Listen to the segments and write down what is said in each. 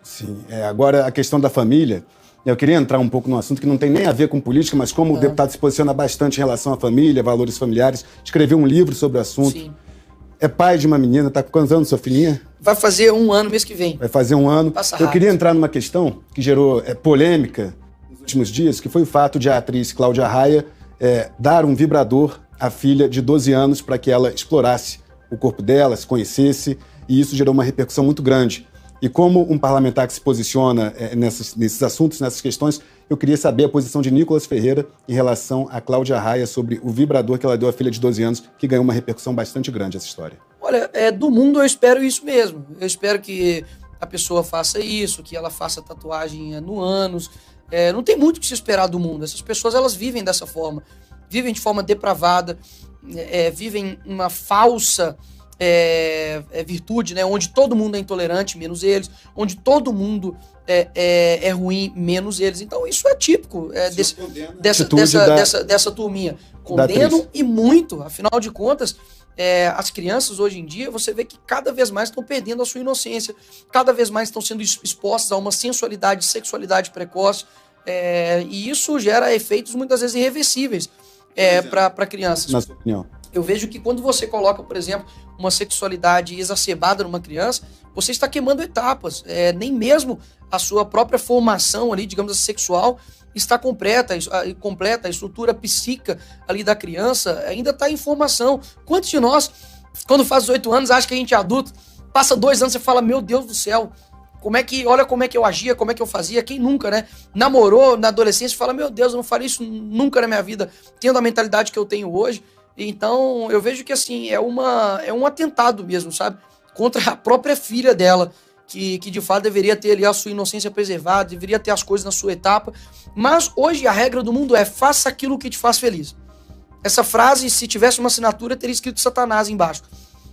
Sim. Agora, a questão da família, eu queria entrar um pouco num assunto que não tem nem a ver com política, mas como o deputado se posiciona bastante em relação à família, valores familiares, escreveu um livro sobre o assunto. Sim. É pai de uma menina, tá com quantos anos sua filhinha? Vai fazer 1 ano mês que vem. Vai fazer 1 ano. Passa rápido. Eu queria entrar numa questão que gerou polêmica nos últimos dias, que foi o fato de a atriz Cláudia Raia dar um vibrador à filha de 12 anos para que ela explorasse o corpo dela, se conhecesse, e isso gerou uma repercussão muito grande. E como um parlamentar que se posiciona nesses assuntos, nessas questões, eu queria saber a posição de Nicolas Ferreira em relação a Cláudia Raia sobre o vibrador que ela deu à filha de 12 anos, que ganhou uma repercussão bastante grande essa história. Olha, do mundo eu espero isso mesmo. Eu espero que a pessoa faça isso, que ela faça tatuagem no ânus. Não tem muito o que se esperar do mundo. Essas pessoas, elas vivem dessa forma. Vivem de forma depravada, vivem uma falsa virtude, né? Onde todo mundo é intolerante, menos eles. Onde todo mundo é ruim, menos eles. Então isso é típico dessa turminha. Condeno e muito. Afinal de contas, as crianças hoje em dia, você vê que cada vez mais estão perdendo a sua inocência. Cada vez mais estão sendo expostas a uma sensualidade, sexualidade precoce. E isso gera efeitos muitas vezes irreversíveis para crianças. Na sua opinião? Eu vejo que quando você coloca, por exemplo, uma sexualidade exacerbada numa criança, você está queimando etapas. Nem mesmo a sua própria formação ali, digamos assim, sexual, está completa, a estrutura psíquica ali da criança ainda está em formação. Quantos de nós, quando faz 18 anos, acha que a gente é adulto, passa 2 anos e fala, meu Deus do céu, olha como é que eu agia, como é que eu fazia, quem nunca, né? Namorou na adolescência e fala, meu Deus, eu não faria isso nunca na minha vida, tendo a mentalidade que eu tenho hoje. Então, eu vejo que, assim, é um atentado mesmo, sabe? Contra a própria filha dela, que de fato deveria ter ali a sua inocência preservada, deveria ter as coisas na sua etapa. Mas hoje a regra do mundo é, faça aquilo que te faz feliz. Essa frase, se tivesse uma assinatura, teria escrito Satanás embaixo.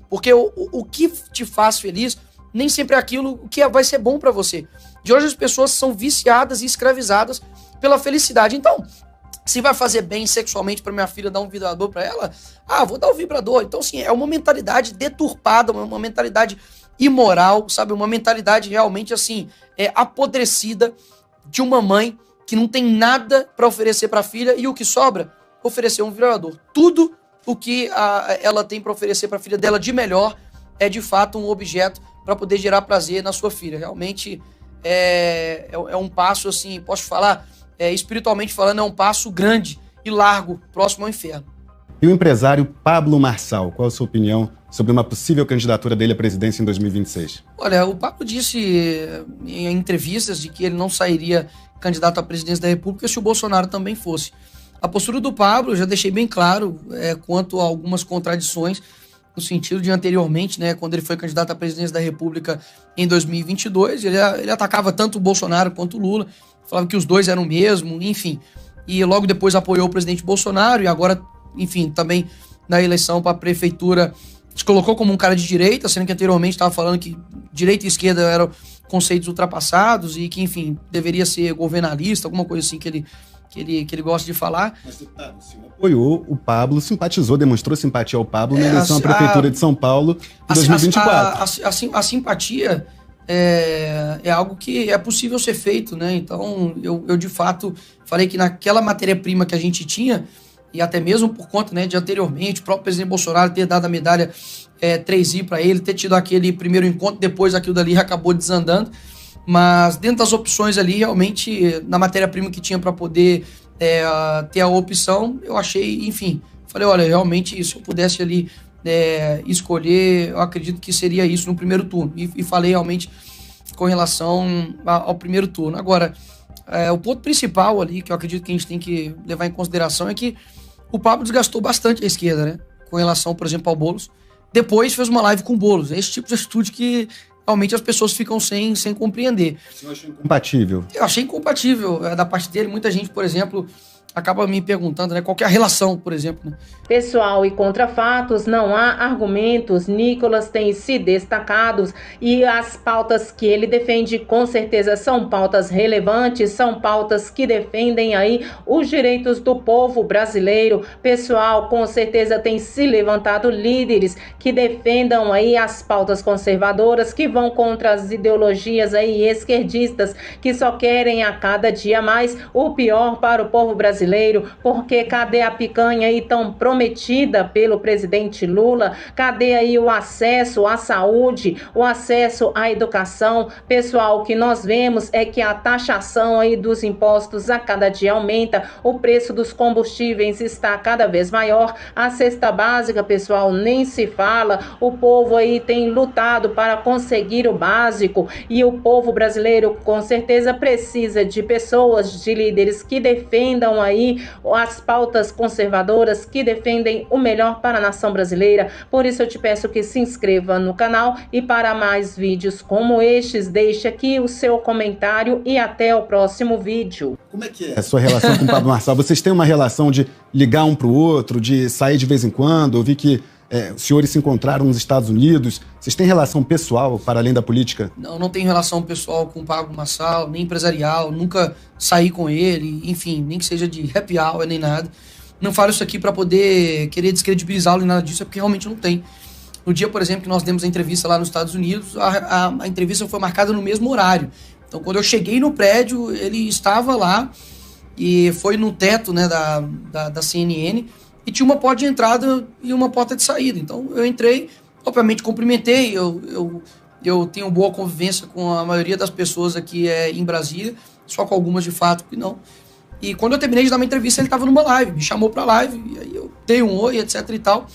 Porque o que te faz feliz nem sempre é aquilo que vai ser bom pra você. De hoje as pessoas são viciadas e escravizadas pela felicidade. Então, se vai fazer bem sexualmente pra minha filha dar um vibrador pra ela, vou dar um vibrador. Então, assim, é uma mentalidade deturpada, uma mentalidade imoral, sabe? Uma mentalidade realmente, assim, apodrecida de uma mãe que não tem nada pra oferecer pra filha e o que sobra, oferecer um vibrador. Tudo o que ela tem pra oferecer pra filha dela de melhor é, de fato, um objeto pra poder gerar prazer na sua filha. Realmente é um passo, assim, posso falar, espiritualmente falando, é um passo grande e largo, próximo ao inferno. E o empresário Pablo Marçal, qual a sua opinião sobre uma possível candidatura dele à presidência em 2026? Olha, o Pablo disse em entrevistas de que ele não sairia candidato à presidência da República se o Bolsonaro também fosse. A postura do Pablo, eu já deixei bem claro quanto a algumas contradições, no sentido de anteriormente, né, quando ele foi candidato à presidência da República em 2022, ele atacava tanto o Bolsonaro quanto o Lula, falava que os dois eram o mesmo, enfim. E logo depois apoiou o presidente Bolsonaro e agora, enfim, também na eleição para a prefeitura se colocou como um cara de direita, sendo que anteriormente estava falando que direita e esquerda eram conceitos ultrapassados e que, enfim, deveria ser governalista, alguma coisa assim que ele gosta de falar. Mas, deputado, o senhor apoiou o Pablo, simpatizou, demonstrou simpatia ao Pablo na eleição à Prefeitura de São Paulo em 2024. A simpatia é algo que é possível ser feito, né? Então, eu de fato falei que naquela matéria-prima que a gente tinha, e até mesmo por conta, né, de anteriormente, o próprio presidente Bolsonaro ter dado a medalha 3I para ele, ter tido aquele primeiro encontro, depois aquilo dali acabou desandando. Mas dentro das opções ali, realmente, na matéria-prima que tinha para poder ter a opção, eu achei, enfim, falei, olha, realmente, se eu pudesse ali escolher, eu acredito que seria isso no primeiro turno. E falei realmente com relação ao primeiro turno. Agora, o ponto principal ali, que eu acredito que a gente tem que levar em consideração, é que o Pablo desgastou bastante a esquerda, né? Com relação, por exemplo, ao Boulos. Depois fez uma live com o Boulos. É esse tipo de atitude que realmente as pessoas ficam sem compreender. Você achou incompatível? Eu achei incompatível da parte dele. Muita gente, por exemplo, acaba me perguntando, né, qual que é a relação, por exemplo, né? Pessoal, e contra fatos não há argumentos. Nicolas tem se destacado e as pautas que ele defende com certeza são pautas relevantes, são pautas que defendem aí os direitos do povo brasileiro. Pessoal, com certeza tem se levantado líderes que defendam aí as pautas conservadoras, que vão contra as ideologias aí esquerdistas, que só querem a cada dia mais o pior para o povo brasileiro, porque cadê a picanha aí tão prometida pelo presidente Lula? Cadê aí o acesso à saúde, o acesso à educação? Pessoal, o que nós vemos é que a taxação aí dos impostos a cada dia aumenta, o preço dos combustíveis está cada vez maior, a cesta básica, pessoal, nem se fala, o povo aí tem lutado para conseguir o básico e o povo brasileiro com certeza precisa de pessoas, de líderes que defendam aí as pautas conservadoras, que defendem o melhor para a nação brasileira. Por isso eu te peço que se inscreva no canal e para mais vídeos como estes, deixe aqui o seu comentário e até o próximo vídeo. Como é que é a sua relação com o Pablo Marçal? Vocês têm uma relação de ligar um para o outro, de sair de vez em quando? Eu vi que os senhores se encontraram nos Estados Unidos. Vocês têm relação pessoal para além da política? Não tenho relação pessoal com o Pablo Marçal, nem empresarial, nunca saí com ele, enfim, nem que seja de happy hour, nem nada. Não falo isso aqui para poder querer descredibilizá-lo nem nada disso, é porque realmente não tem. No dia, por exemplo, que nós demos a entrevista lá nos Estados Unidos, a entrevista foi marcada no mesmo horário. Então, quando eu cheguei no prédio, ele estava lá e foi no teto, né, da CNN, e tinha uma porta de entrada e uma porta de saída. Então eu entrei, obviamente cumprimentei, eu tenho boa convivência com a maioria das pessoas aqui em Brasília, só com algumas de fato que não. E quando eu terminei de dar uma entrevista, ele estava numa live, me chamou para live, e aí eu dei um oi, etc e tal.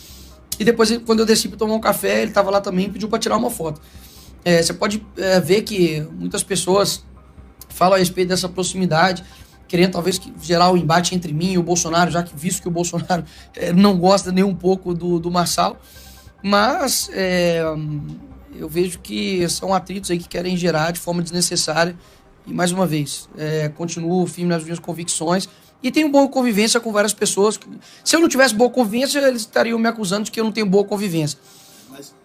E depois, quando eu desci para tomar um café, ele estava lá também e pediu para tirar uma foto. Você pode ver que muitas pessoas falam a respeito dessa proximidade, querendo talvez gerar o embate entre mim e o Bolsonaro, já que visto que o Bolsonaro não gosta nem um pouco do Marçal. Mas eu vejo que são atritos aí que querem gerar de forma desnecessária. E mais uma vez, continuo firme nas minhas convicções e tenho boa convivência com várias pessoas. Se eu não tivesse boa convivência, eles estariam me acusando de que eu não tenho boa convivência.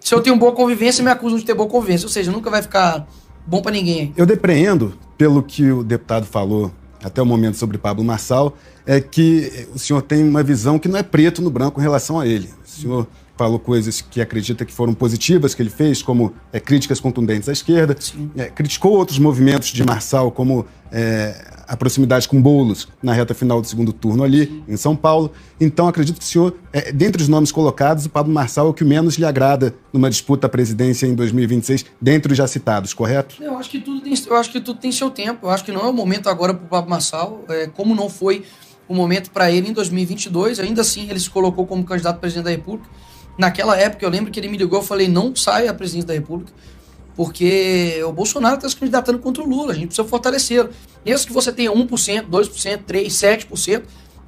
Se eu tenho boa convivência, me acusam de ter boa convivência. Ou seja, nunca vai ficar bom para ninguém. Eu depreendo, pelo que o deputado falou até o momento sobre Pablo Marçal, é que o senhor tem uma visão que não é preto no branco em relação a ele. O senhor falou coisas que acredita que foram positivas que ele fez, como críticas contundentes à esquerda. Criticou outros movimentos de Marçal, como a proximidade com Boulos na reta final do segundo turno ali, em São Paulo. Então, acredito que o senhor, dentre os nomes colocados, o Pablo Marçal é o que menos lhe agrada numa disputa à presidência em 2026, dentre os já citados, correto? Eu acho que tudo tem seu tempo. Eu acho que não é o momento agora para o Pablo Marçal, como não foi o momento para ele em 2022. Ainda assim, ele se colocou como candidato a presidente da República. Naquela época, eu lembro que ele me ligou, eu falei, não saia a presidência da República, porque o Bolsonaro está se candidatando contra o Lula, a gente precisa fortalecê-lo. Mesmo que você tenha 1%, 2%, 3%, 7%,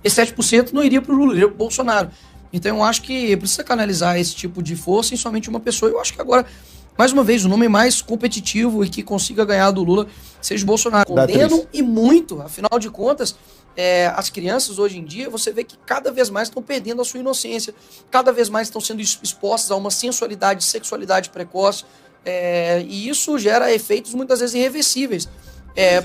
esse 7% não iria para o Lula, iria para o Bolsonaro. Então eu acho que precisa canalizar esse tipo de força em somente uma pessoa. Eu acho que agora, mais uma vez, o nome mais competitivo e que consiga ganhar do Lula seja o Bolsonaro. Condeno e muito, afinal de contas, as crianças hoje em dia, você vê que cada vez mais estão perdendo a sua inocência, cada vez mais estão sendo expostas a uma sensualidade, sexualidade precoce, e isso gera efeitos muitas vezes irreversíveis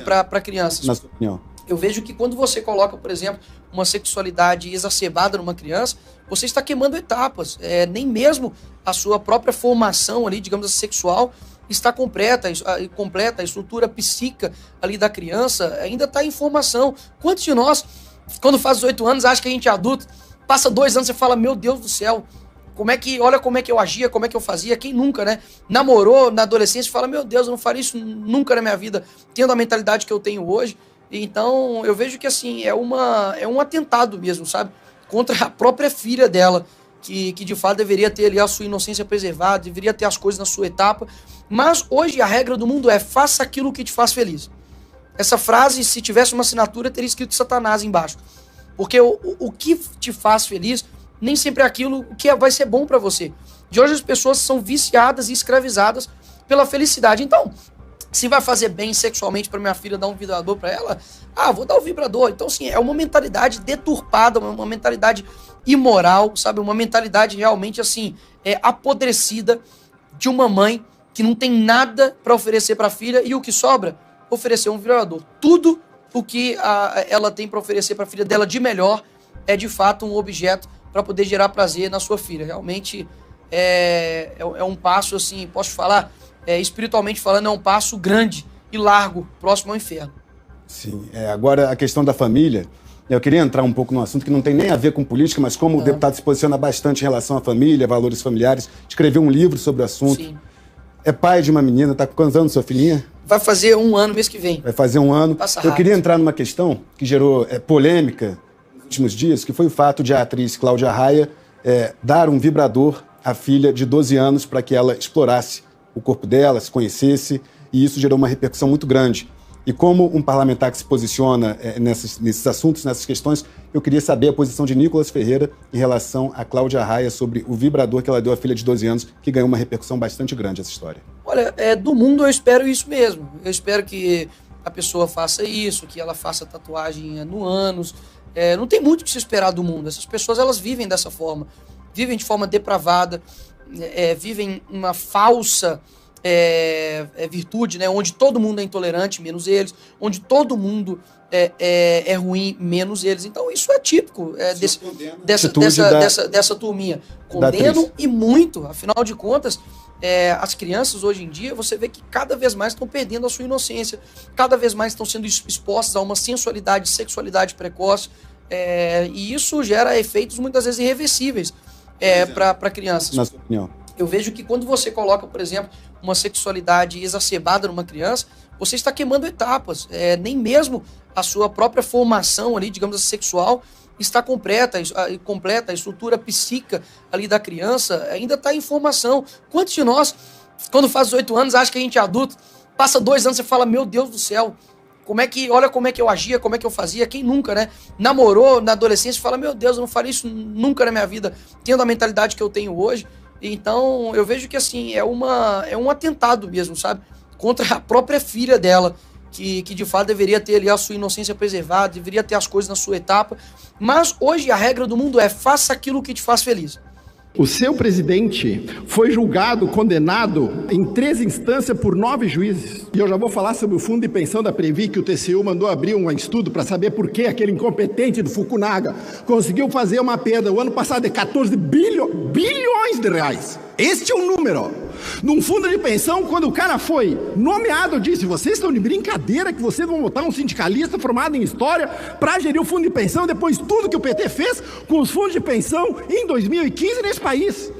para crianças. Na sua opinião? Eu vejo que quando você coloca, por exemplo, uma sexualidade exacerbada numa criança, você está queimando etapas. Nem mesmo a sua própria formação ali, digamos assim, sexual, está completa, a estrutura psíquica ali da criança ainda está em formação. Quantos de nós, quando faz 18 anos, acha que a gente é adulto, passa 2 anos e fala, meu Deus do céu, olha como é que eu agia, como é que eu fazia, quem nunca, né? Namorou na adolescência e fala, meu Deus, eu não faria isso nunca na minha vida, tendo a mentalidade que eu tenho hoje. Então, eu vejo que, assim, é um atentado mesmo, sabe? Contra a própria filha dela, que de fato deveria ter ali a sua inocência preservada, deveria ter as coisas na sua etapa. Mas hoje a regra do mundo é, faça aquilo que te faz feliz. Essa frase, se tivesse uma assinatura, teria escrito Satanás embaixo. Porque o que te faz feliz nem sempre é aquilo que vai ser bom para você. De hoje as pessoas são viciadas e escravizadas pela felicidade. Então, Se vai fazer bem sexualmente para minha filha dar um vibrador para ela, vou dar o vibrador. Então, assim, é uma mentalidade deturpada, uma mentalidade imoral, sabe? Uma mentalidade realmente, assim, apodrecida de uma mãe que não tem nada para oferecer para a filha e o que sobra, oferecer um vibrador. Tudo o que ela tem para oferecer para a filha dela de melhor é, de fato, um objeto para poder gerar prazer na sua filha. Realmente é um passo, assim, posso falar, espiritualmente falando, é um passo grande e largo, próximo ao inferno. Sim. Agora, a questão da família, eu queria entrar um pouco num assunto que não tem nem a ver com política, mas como o deputado se posiciona bastante em relação à família, valores familiares, escreveu um livro sobre o assunto. Sim. É pai de uma menina, tá com quantos anos sua filhinha? Vai fazer 1 ano mês que vem. Vai fazer 1 ano. Passa rápido. Eu queria entrar numa questão que gerou polêmica nos últimos dias, que foi o fato de a atriz Cláudia Raia dar um vibrador à filha de 12 anos para que ela explorasse o corpo dela, se conhecesse, e isso gerou uma repercussão muito grande. E como um parlamentar que se posiciona nesses assuntos, nessas questões, eu queria saber a posição de Nicolas Ferreira em relação a Cláudia Raia sobre o vibrador que ela deu à filha de 12 anos, que ganhou uma repercussão bastante grande essa história. Olha, do mundo eu espero isso mesmo. Eu espero que a pessoa faça isso, que ela faça tatuagem no ânus. Não tem muito o que se esperar do mundo. Essas pessoas, elas vivem dessa forma. Vivem de forma depravada, vivem uma falsa virtude, né? Onde todo mundo é intolerante, menos eles. Onde todo mundo é ruim, menos eles. Então isso é típico dessa turminha. Condeno e muito. Afinal de contas, as crianças hoje em dia, você vê que cada vez mais estão perdendo a sua inocência. Cada vez mais estão sendo expostas a uma sensualidade, sexualidade precoce. E isso gera efeitos muitas vezes irreversíveis para crianças. Na sua opinião? Eu vejo que quando você coloca, por exemplo, uma sexualidade exacerbada numa criança, você está queimando etapas. Nem mesmo a sua própria formação ali, digamos assim, sexual, está completa, a estrutura psíquica ali da criança ainda está em formação. Quantos de nós, quando faz 18 anos, acha que a gente é adulto, passa 2 anos e fala, meu Deus do céu, olha como é que eu agia, como é que eu fazia, quem nunca, né? Namorou na adolescência e fala, meu Deus, eu não faria isso nunca na minha vida, tendo a mentalidade que eu tenho hoje. Então, eu vejo que, assim, é um atentado mesmo, sabe? Contra a própria filha dela, que de fato deveria ter ali a sua inocência preservada, deveria ter as coisas na sua etapa. Mas hoje a regra do mundo é, faça aquilo que te faz feliz. O seu presidente foi julgado, condenado em 3 instâncias por 9 juízes. E eu já vou falar sobre o fundo de pensão da Previ, que o TCU mandou abrir um estudo para saber por que aquele incompetente do Fukunaga conseguiu fazer uma perda o ano passado de 14 bilhões de reais. Este é o número. Num fundo de pensão, quando o cara foi nomeado, eu disse, vocês estão de brincadeira que vocês vão botar um sindicalista formado em história para gerir o fundo de pensão depois de tudo que o PT fez com os fundos de pensão em 2015 nesse país.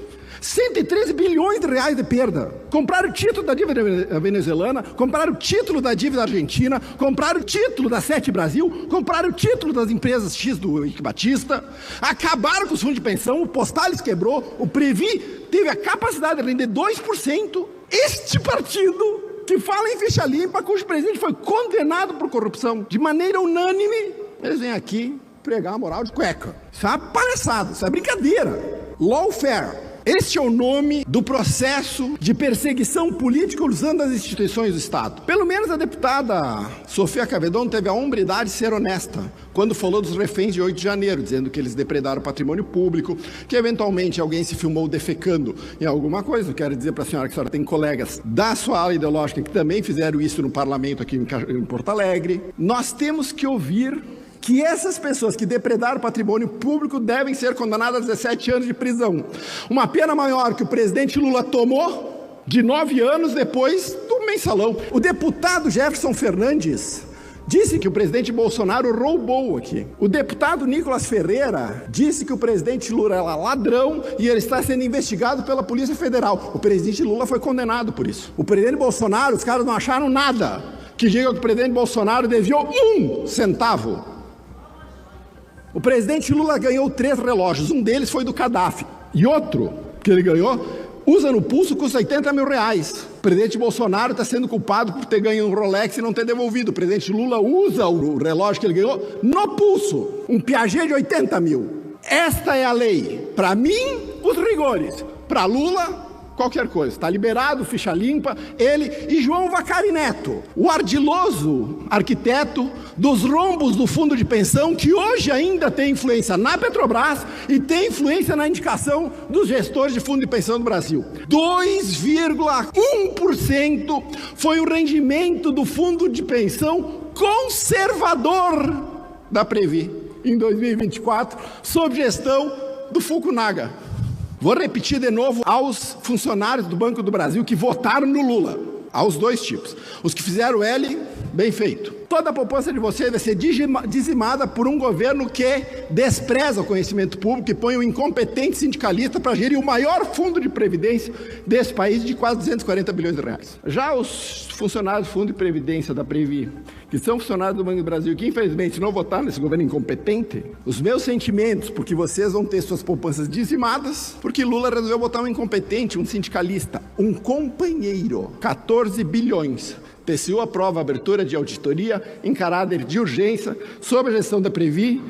113 bilhões de reais de perda. Compraram o título da dívida venezuelana, compraram o título da dívida argentina, compraram o título da Sete Brasil, compraram o título das empresas X do Henrique Batista, acabaram com os fundos de pensão, o Postales quebrou, o Previ teve a capacidade de render 2%. Este partido que fala em ficha limpa, cujo presidente foi condenado por corrupção de maneira unânime, eles vêm aqui pregar a moral de cueca. Isso é uma palhaçada, isso é brincadeira. Lawfare. Este é o nome do processo de perseguição política usando as instituições do Estado. Pelo menos a deputada Sofia Cavedon teve a hombridade de ser honesta quando falou dos reféns de 8 de janeiro, dizendo que eles depredaram o patrimônio público, que eventualmente alguém se filmou defecando em alguma coisa. Eu quero dizer para a senhora que a senhora tem colegas da sua ala ideológica que também fizeram isso no parlamento aqui em Porto Alegre. Nós temos que ouvir que essas pessoas que depredaram o patrimônio público devem ser condenadas a 17 anos de prisão. Uma pena maior que o presidente Lula tomou de 9 anos depois do mensalão. O deputado Jefferson Fernandes disse que o presidente Bolsonaro roubou aqui. O deputado Nicolas Ferreira disse que o presidente Lula era ladrão e ele está sendo investigado pela Polícia Federal. O presidente Lula foi condenado por isso. O presidente Bolsonaro, os caras não acharam nada que diga que o presidente Bolsonaro desviou 1 centavo. O presidente Lula ganhou 3 relógios, um deles foi do Gaddafi, e outro que ele ganhou, usa no pulso, custa 80 mil reais. O presidente Bolsonaro está sendo culpado por ter ganho um Rolex e não ter devolvido. O presidente Lula usa o relógio que ele ganhou no pulso, um Piaget de 80 mil. Esta é a lei. Para mim, os rigores. Para Lula, qualquer coisa. Está liberado, ficha limpa, ele e João Vacari Neto, o ardiloso arquiteto dos rombos do fundo de pensão, que hoje ainda tem influência na Petrobras e tem influência na indicação dos gestores de fundo de pensão do Brasil. 2,1% foi o rendimento do fundo de pensão conservador da Previ em 2024, sob gestão do Fukunaga. Vou repetir de novo aos funcionários do Banco do Brasil que votaram no Lula, aos dois tipos. Os que fizeram L, bem feito. Toda a poupança de vocês vai ser dizimada por um governo que despreza o conhecimento público e põe um incompetente sindicalista para gerir o maior fundo de previdência desse país, de quase 240 bilhões de reais. Já os funcionários do Fundo de Previdência da Previ, que são funcionários do Banco do Brasil, que infelizmente não votaram nesse governo incompetente, os meus sentimentos, porque vocês vão ter suas poupanças dizimadas, porque Lula resolveu botar um incompetente, um sindicalista, um companheiro, 14 bilhões. TCU aprova a abertura de auditoria em caráter de urgência sobre a gestão da Previ,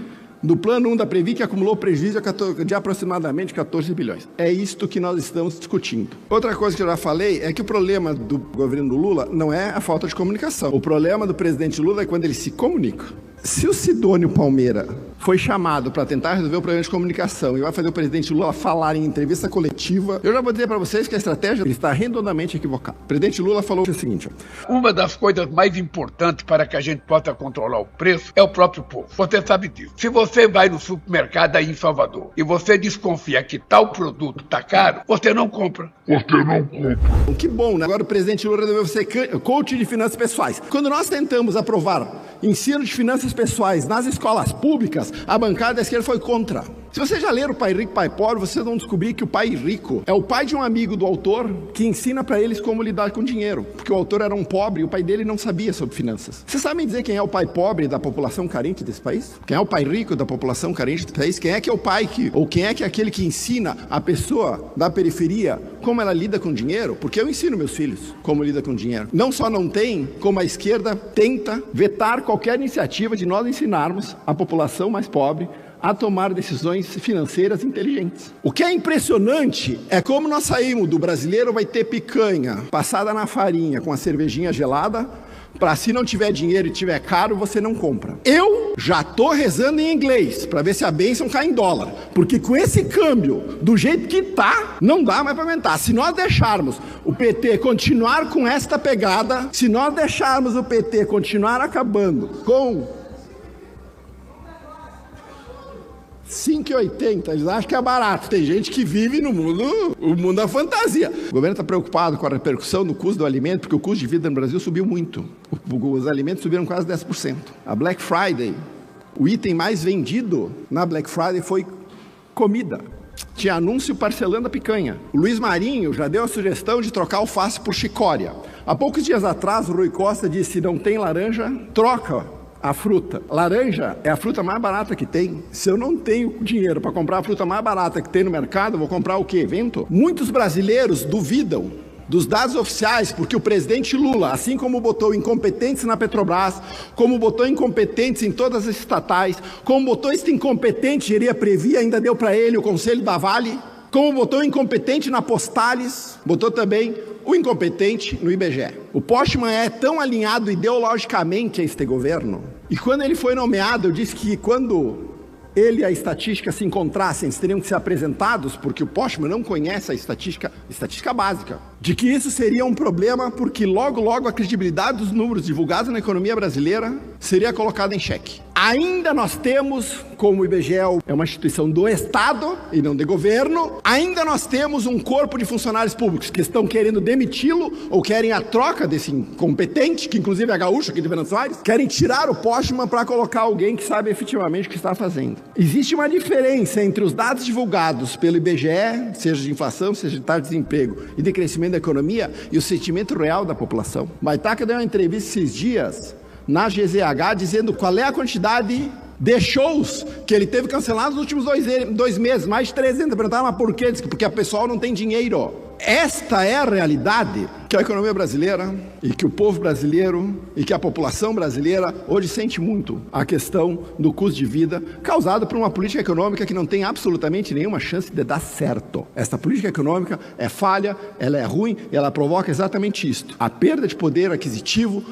do plano 1 da Previ, que acumulou prejuízo de aproximadamente 14 bilhões. É isto que nós estamos discutindo. Outra coisa que eu já falei é que o problema do governo do Lula não é a falta de comunicação. O problema do presidente Lula é quando ele se comunica. Se o Sidônio Palmeira foi chamado para tentar resolver o problema de comunicação e vai fazer o presidente Lula falar em entrevista coletiva, eu já vou dizer para vocês que a estratégia está redondamente equivocada. O presidente Lula falou o seguinte: uma das coisas mais importantes para que a gente possa controlar o preço é o próprio povo. Você sabe disso. Se você vai no supermercado aí em Salvador e você desconfia que tal produto está caro, você não compra. Que bom, né? Agora o presidente Lula resolveu ser coach de finanças pessoais. Quando nós tentamos aprovar ensino de finanças pessoais nas escolas públicas, a bancada da esquerda foi contra. Se vocês já leram Pai Rico, Pai Pobre, vocês vão descobrir que o pai rico é o pai de um amigo do autor que ensina para eles como lidar com dinheiro, porque o autor era um pobre e o pai dele não sabia sobre finanças. Vocês sabem dizer quem é o pai pobre da população carente desse país? Quem é o pai rico da população carente desse país? Quem é que é o pai ou quem é que é aquele que ensina a pessoa da periferia como ela lida com dinheiro? Porque eu ensino meus filhos como lida com dinheiro. Não só não tem, como a esquerda tenta vetar qualquer iniciativa de nós ensinarmos a população mais pobre a tomar decisões financeiras inteligentes. O que é impressionante é como nós saímos do brasileiro vai ter picanha passada na farinha com a cervejinha gelada, para se não tiver dinheiro e tiver caro, você não compra. Eu já tô rezando em inglês para ver se a bênção cai em dólar, porque com esse câmbio, do jeito que tá, não dá mais para aguentar. Se nós deixarmos o PT continuar com esta pegada, se nós deixarmos o PT continuar acabando com 5,80, eles acham que é barato. Tem gente que vive no mundo da fantasia. O governo está preocupado com a repercussão do custo do alimento, porque o custo de vida no Brasil subiu muito. Os alimentos subiram quase 10%. A Black Friday, o item mais vendido na Black Friday foi comida. Tinha anúncio parcelando a picanha. O Luiz Marinho já deu a sugestão de trocar alface por chicória. Há poucos dias atrás, o Rui Costa disse: não tem laranja, troca a fruta. Laranja é a fruta mais barata que tem. Se eu não tenho dinheiro para comprar a fruta mais barata que tem no mercado, eu vou comprar o quê? Vento? Muitos brasileiros duvidam dos dados oficiais, porque o presidente Lula, assim como botou incompetentes na Petrobras, como botou incompetentes em todas as estatais, como botou este incompetente gerir a Previ, ainda deu para ele o conselho da Vale, como botou incompetente na Postales, botou também o incompetente no IBGE. O Postman é tão alinhado ideologicamente a este governo, e quando ele foi nomeado, eu disse que quando ele e a estatística se encontrassem, eles teriam que ser apresentados, porque o Postman não conhece a estatística básica, de que isso seria um problema, porque logo, logo a credibilidade dos números divulgados na economia brasileira seria colocada em xeque. Ainda nós temos, como o IBGE é uma instituição do Estado e não de governo, ainda nós temos um corpo de funcionários públicos que estão querendo demiti-lo ou querem a troca desse incompetente, que inclusive é gaúcho aqui de Venâncio Aires, querem tirar o Postman para colocar alguém que sabe efetivamente o que está fazendo. Existe uma diferença entre os dados divulgados pelo IBGE, seja de inflação, seja de taxa de desemprego e de crescimento da economia, e o sentimento real da população. Baitaca deu uma entrevista esses dias na GZH dizendo qual é a quantidade de shows que ele teve cancelados nos últimos 2 meses, mais de 300. Perguntaram, mas por quê? Diz que porque a pessoal não tem dinheiro. esta é a realidade que a economia brasileira e que o povo brasileiro e que a população brasileira hoje sente muito a questão do custo de vida causado por uma política econômica que não tem absolutamente nenhuma chance de dar certo. Esta política econômica é falha, ela é ruim e ela provoca exatamente isto: a perda de poder aquisitivo,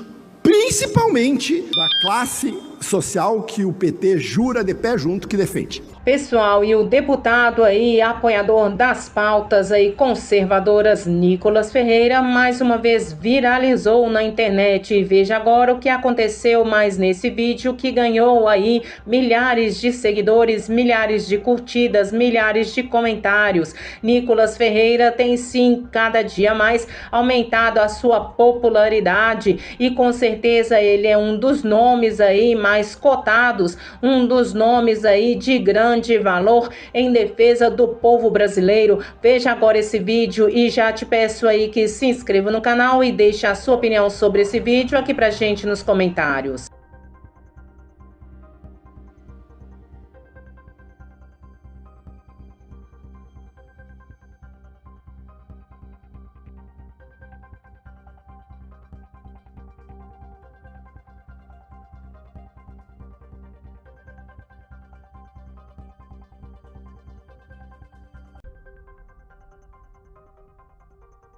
principalmente da classe social que o PT jura de pé junto que defende. Pessoal, e o deputado aí, apoiador das pautas aí conservadoras, Nicolas Ferreira, mais uma vez viralizou na internet. E veja agora o que aconteceu mais nesse vídeo, que ganhou aí milhares de seguidores, milhares de curtidas, milhares de comentários. Nicolas Ferreira tem sim cada dia mais aumentado a sua popularidade e com certeza ele é um dos nomes aí mais cotados, um dos nomes aí de grande valor em defesa do povo brasileiro. Veja agora esse vídeo e já te peço aí que se inscreva no canal e deixe a sua opinião sobre esse vídeo aqui pra gente nos comentários.